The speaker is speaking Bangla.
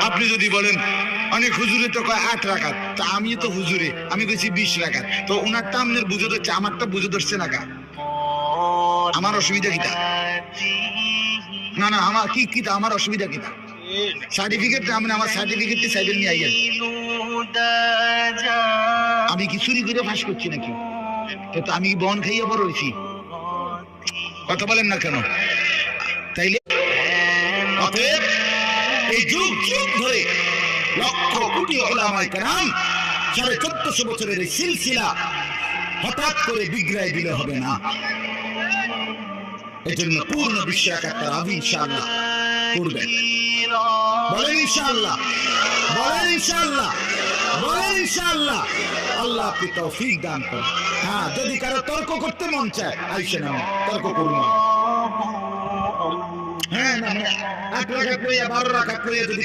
আপনি যদি বলেন অনেক হুজুরে তো কয় 8 রাকাত, তা আমি তো হুজুরে, আমি কইছি 20 রাকাত, তো উনারটা আপনার বুঝে ধরছে, আমারটা বুঝে ধরছে না কা? আমার অসুবিধা কিটা? না না, আমার কি আমার অসুবিধা কিটা? সার্টিফিকেট আমি আমার সার্টিফিকেটটি সাইডে নিয়ে আইয়েন। আমি কি চুরি করে ফাঁস করছি নাকি? তো আমি বন খাইয়ে বড় হইছি, কথা বলেন না কেন? তাইলে অতএব এই যুগ যুগ ধরে লক্ষ কোটি উলামায়ে কেরাম 1450 বছরের এই সিলসিলা হঠাৎ করে বিগড়াই দিলে হবে না। এজন্য পূর্ণ বিশ্বাস একটা রাবি ইনশাআল্লাহ করবেন। বলেন ইনশাআল্লাহ, বলেন ইনশাআল্লাহ, বলেন ইনশাআল্লাহ। আল্লাহ আপনি তৌফিক দান করেন। হ্যাঁ, যদি কারো তর্ক করতে মন চায় আইসেন, আমি তর্ক করুন। হ্যাঁ, না 8 রাকাত পড়িয়া 12 রাকাত পড়িয়া যদি